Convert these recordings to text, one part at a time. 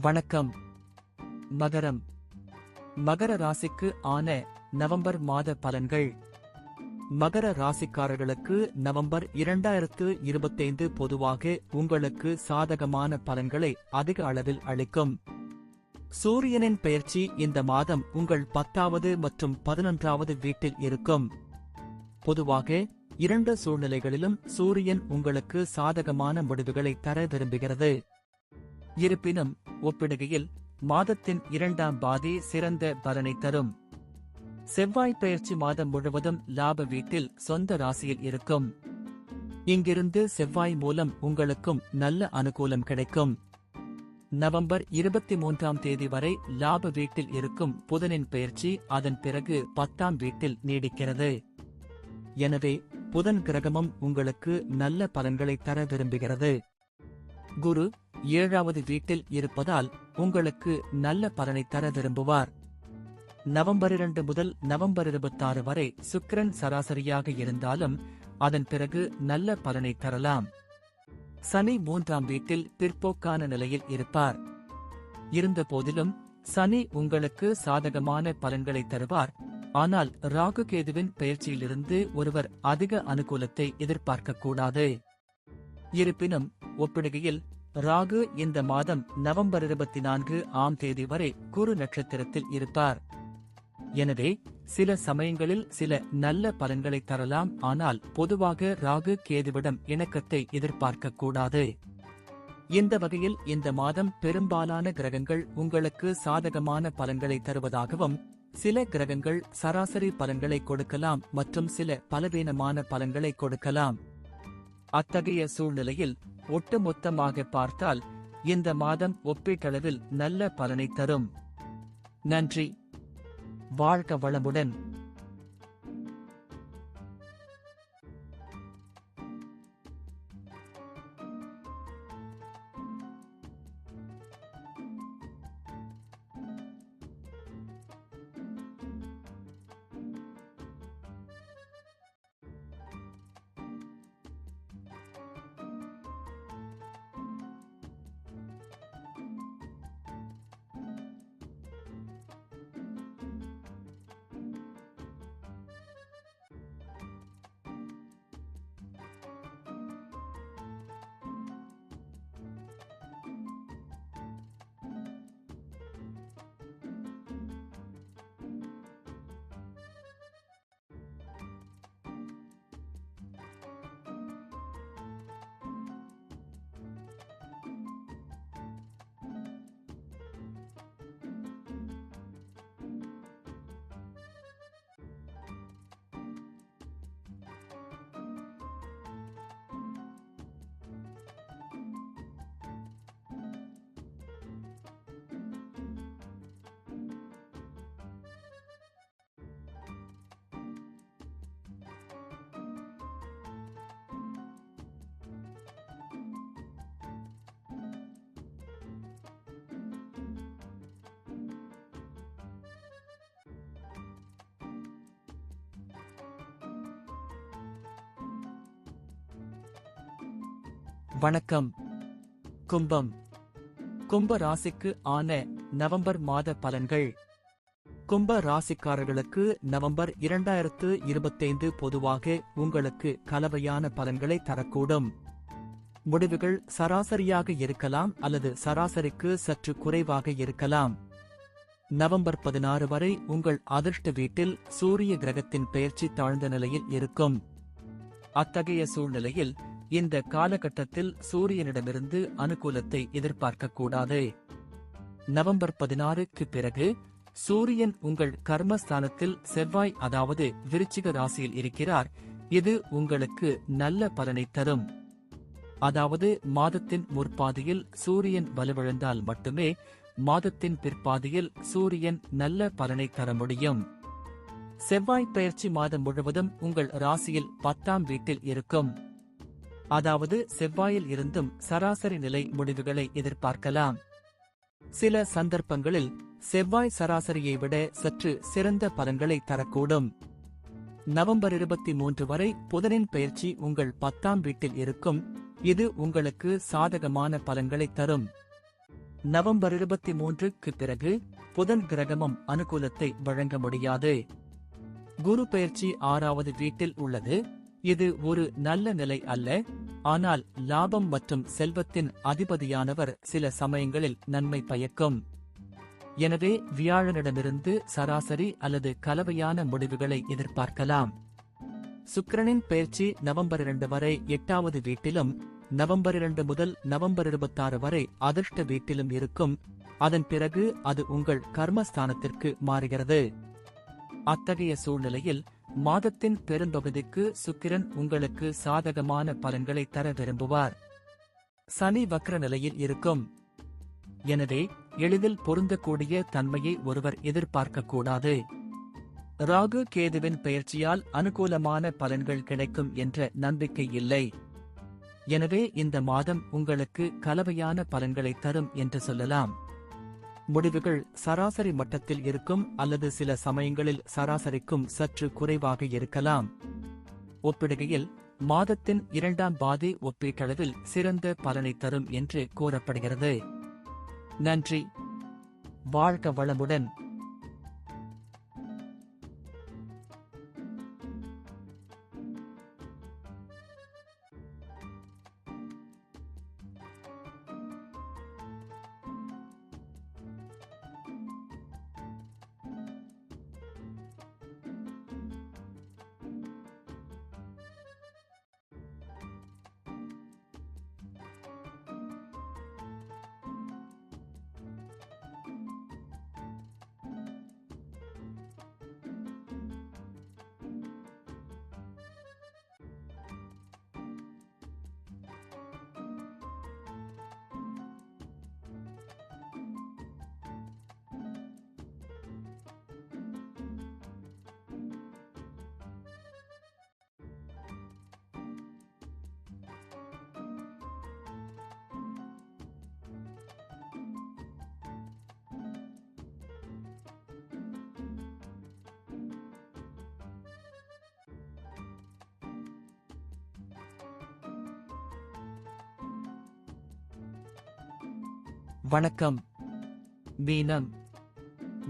வணக்கம். மகரம். மகர ராசிக்கு ஆன நவம்பர் மாத பலன்கள். மகர ராசிக்காரர்களுக்கு நவம்பர் 2025 பொதுவாக உங்களுக்கு சாதகமான பலன்களை அதிக அளவில் அளிக்கும். சூரியனின் பெயர்ச்சி இந்த மாதம் உங்கள் 10வது மற்றும் 11வது வீட்டில் இருக்கும். பொதுவாக இரண்டு சூழ்நிலைகளிலும் சூரியன் உங்களுக்கு சாதகமான முடிவுகளை தர விரும்புகிறது. இருப்பினும் ஒப்பிடுகையில் மாதத்தின் 2ஆம் பாதி சிறந்த பலனை தரும். செவ்வாய் பெயர்ச்சி மாதம் முழுவதும் லாப வீட்டில் சொந்த ராசியில் இருக்கும். இங்கிருந்து செவ்வாய் மூலம் உங்களுக்கும் நல்ல அனுகூலம் கிடைக்கும். நவம்பர் 23ஆம் தேதி வரை லாப வீட்டில் இருக்கும் புதனின் பெயர்ச்சி அதன் பிறகு 10ஆம் வீட்டில் நீடிக்கிறது. எனவே புதன் கிரகமும் உங்களுக்கு நல்ல பலன்களை தர விரும்புகிறது. குரு 7வது வீட்டில் இருப்பதால் உங்களுக்கு நல்ல பலனை தர விரும்புவார். நவம்பர் 2 முதல் நவம்பர் 26 வரை சுக்கிரன் சராசரியாக இருந்தாலும் அதன் பிறகு நல்ல பலனை தரலாம். சனி 3ஆம் வீட்டில் பிற்போக்கான நிலையில் இருப்பார். இருந்தபோதிலும் சனி உங்களுக்கு சாதகமான பலன்களை தருவார். ஆனால் ராகு கேதுவின் பெயர்ச்சியிலிருந்து ஒருவர் அதிக அனுகூலத்தை எதிர்பார்க்கக்கூடாது. இருப்பினும் ஒப்பிடுகையில் ராகு இந்த மாதம் நவம்பர் 24ஆம் தேதி வரை குரு நட்சத்திரத்தில் இருப்பார். எனவே சில சமயங்களில் சில நல்ல பலன்களை தரலாம். ஆனால் பொதுவாக ராகு கேதுவிடம் இணக்கத்தை எதிர்பார்க்கக்கூடாது. இந்த வகையில் இந்த மாதம் பெரும்பாலான கிரகங்கள் உங்களுக்கு சாதகமான பலன்களை தருவதாகவும் சில கிரகங்கள் சராசரி பலன்களை கொடுக்கலாம் மற்றும் சில பலவீனமான பலன்களை கொடுக்கலாம். அத்தகைய சூழ்நிலையில் ஒட்டுமொத்தமாக பார்த்தால் இந்த மாதம் ஒப்பீட்டளவில் நல்ல பலனை தரும். நன்றி. வாழ்க வளமுடன். வணக்கம். கும்பம். கும்ப ராசிக்கு ஆன நவம்பர் மாத பலன்கள். கும்ப ராசிக்காரர்களுக்கு நவம்பர் 2025 பொதுவாக உங்களுக்கு கலவையான பலன்களை தரக்கூடும். முடிவுகள் சராசரியாக இருக்கலாம் அல்லது சராசரிக்கு சற்று குறைவாக இருக்கலாம். நவம்பர் 16 வரை உங்கள் அதிர்ஷ்ட வீட்டில் சூரிய கிரகத்தின் பெயர்ச்சி தாழ்ந்த நிலையில் இருக்கும். அத்தகைய சூழ்நிலையில் இந்த காலகட்டத்தில் சூரியனிடமிருந்து அனுகூலத்தை எதிர்பார்க்கக்கூடாது. நவம்பர் 16க்கு பிறகு சூரியன் உங்கள் கர்மஸ்தானத்தில் செவ்வாய் அதாவது விருச்சிக ராசியில் இருக்கிறார். இது உங்களுக்கு நல்ல பலனை தரும். அதாவது மாதத்தின் முற்பாதியில் சூரியன் வலுவிழந்தால் மட்டுமே மாதத்தின் பிற்பாதியில் சூரியன் நல்ல பலனை தர முடியும். செவ்வாய் பெயர்ச்சி மாதம் முழுவதும் உங்கள் ராசியில் 10ஆம் வீட்டில் இருக்கும். அதாவது செவ்வாயில் இருந்தும் சராசரி நிலை முடிவுகளை எதிர்பார்க்கலாம். சில சந்தர்ப்பங்களில் செவ்வாய் சராசரியை விட சற்று சிறந்த பலன்களை தரக்கூடும். நவம்பர் 23 வரை புதனின் பெயர்ச்சி உங்கள் 10ஆம் வீட்டில் இருக்கும். இது உங்களுக்கு சாதகமான பலன்களை தரும். நவம்பர் 23க்கு பிறகு புதன் கிரகமும் அனுகூலத்தை வழங்க முடியாது. குரு பெயர்ச்சி 6வது வீட்டில் உள்ளது. இது ஒரு நல்ல நிலை அல்ல, ஆனால் லாபம் மற்றும் செல்வத்தின் அதிபதியானவர் சில சமயங்களில் நன்மை பயக்கும். எனவே வியாழனிடமிருந்து சராசரி அல்லது கலவையான முடிவுகளை எதிர்பார்க்கலாம். சுக்கிரனின் பெயர்ச்சி நவம்பர் 2 வரை 8வது வீட்டிலும், நவம்பர் 2 முதல் நவம்பர் 26 வரை அதிர்ஷ்ட வீட்டிலும் இருக்கும். அதன் பிறகு அது உங்கள் கர்மஸ்தானத்திற்கு மாறுகிறது. அத்தகைய சூழ்நிலையில் மாதத்தின் பெரும்பகுதிக்கு சுக்கிரன் உங்களுக்கு சாதகமான பலன்களை தர விரும்புவார். சனி வக்ர நிலையில் இருக்கும். எனவே எளிதில் பொருந்தக்கூடிய தன்மையை ஒருவர் எதிர்பார்க்கக்கூடாது. ராகு கேதுவின் பெயர்ச்சியால் அனுகூலமான பலன்கள் கிடைக்கும் என்ற நம்பிக்கை இல்லை. எனவே இந்த மாதம் உங்களுக்கு கலவையான பலன்களை தரும் என்று சொல்லலாம். முடிவுகள் சராசரி மட்டத்தில் இருக்கும் அல்லது சில சமயங்களில் சராசரிக்கும் சற்று குறைவாக இருக்கலாம். ஒப்பிடுகையில் மாதத்தின் 2ஆம் பாதி ஒப்பீட்டளவில் சிறந்த பலனை தரும் என்று கூறப்படுகிறது. நன்றி. வாழ்க வளமுடன். வணக்கம். மீனம்.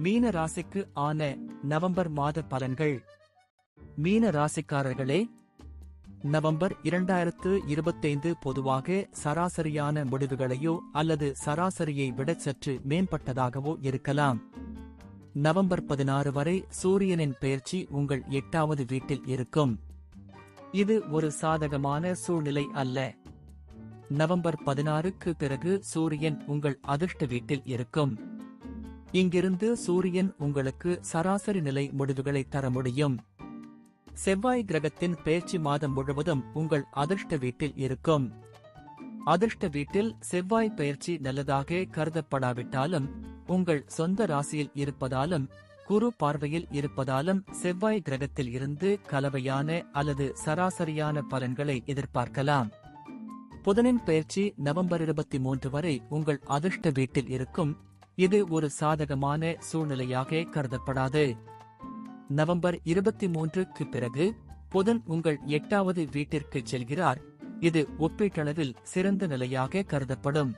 மீன ராசிக்கு ஆன நவம்பர் மாத பலன்கள். மீன ராசிக்காரர்களே, நவம்பர் 2025 பொதுவாக சராசரியான முடிவுகளையோ அல்லது சராசரியை விட சற்று மேம்பட்டதாகவோ இருக்கலாம். நவம்பர் 16 வரை சூரியனின் பெயர்ச்சி உங்கள் 8வது வீட்டில் இருக்கும். இது ஒரு சாதகமான சூழ்நிலை அல்ல. நவம்பர் 16க்கு பிறகு சூரியன் உங்கள் அதிர்ஷ்ட வீட்டில் இருக்கும். இங்கிருந்து சூரியன் உங்களுக்கு சராசரி நிலை முடிவுகளை தர முடியும். செவ்வாய் கிரகத்தின் பெயர்ச்சி மாதம் முழுவதும் உங்கள் அதிர்ஷ்ட வீட்டில் இருக்கும். அதிர்ஷ்ட வீட்டில் செவ்வாய் பெயர்ச்சி நல்லதாக கருதப்படாவிட்டாலும், உங்கள் சொந்த ராசியில் இருப்பதாலும் குரு பார்வையில் இருப்பதாலும் செவ்வாய் கிரகத்தில் இருந்து கலவையான அல்லது சராசரியான பலன்களை எதிர்பார்க்கலாம். புதனின் பெயர்ச்சி நவம்பர் 23 வரை உங்கள் அதிர்ஷ்ட வீட்டில் இருக்கும். இது ஒரு சாதகமான சூழ்நிலையாக கருதப்படாது. நவம்பர் 23க்கு பிறகு புதன் உங்கள் 8வது வீட்டிற்கு செல்கிறார். இது ஒப்பீட்டளவில் சிறந்த நிலையாக கருதப்படும்.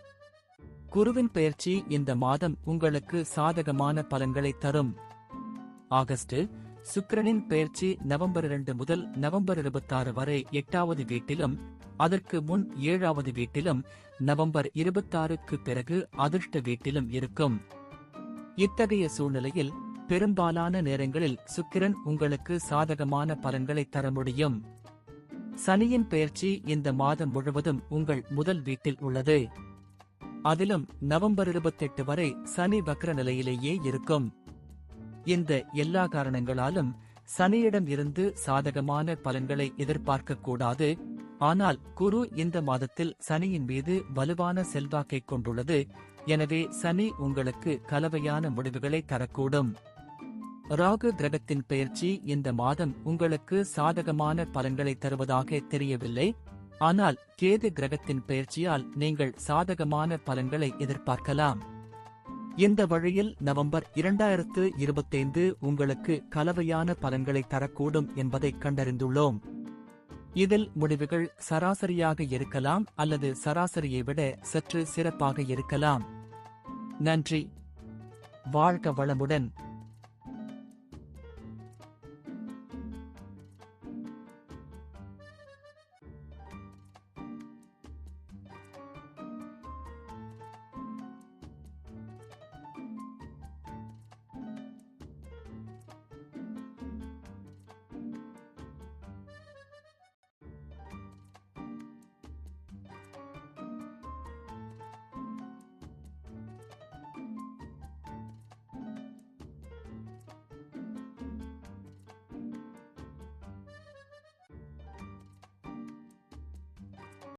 குருவின் பெயர்ச்சி இந்த மாதம் உங்களுக்கு சாதகமான பலன்களை தரும். ஆகஸ்ட். சுக்கிரனின் பெயர்ச்சி நவம்பர் 2 முதல் நவம்பர் 26 வரை 8வது வீட்டிலும், அதற்கு முன் 7வது வீட்டிலும், நவம்பர் 26க்கு பிறகு அதிர்ஷ்ட வீட்டிலும் இருக்கும். இத்தகைய சூழ்நிலையில் பெரும்பாலான நேரங்களில் சுக்கிரன் உங்களுக்கு சாதகமான பலன்களை தர முடியும். சனியின் பெயர்ச்சி இந்த மாதம் முழுவதும் உங்கள் முதல் வீட்டில் உள்ளது. அதிலும் நவம்பர் 28 வரை சனி வக்ர நிலையிலேயே இருக்கும். இந்த எல்லா காரணங்களாலும் சனியிடம் இருந்து சாதகமான பலன்களை எதிர்பார்க்கக்கூடாது. ஆனால் குரு இந்த மாதத்தில் சனியின் மீது வலுவான செல்வாக்கை கொண்டுள்ளது. எனவே சனி உங்களுக்கு கலவையான முடிவுகளை தரக்கூடும். ராகு கிரகத்தின் பெயர்ச்சி இந்த மாதம் உங்களுக்கு சாதகமான பலன்களை தருவதாக தெரியவில்லை. ஆனால் கேது கிரகத்தின் பெயர்ச்சியால் நீங்கள் சாதகமான பலன்களை எதிர்பார்க்கலாம். இந்த வழியில் நவம்பர் 2025 உங்களுக்கு கலவையான பலன்களை தரக்கூடும் என்பதை கண்டறிந்துள்ளோம். இதில் முடிவுகள் சராசரியாக இருக்கலாம் அல்லது சராசரியை விட சற்று சிறப்பாக இருக்கலாம். நன்றி. வாழ்க வளமுடன்.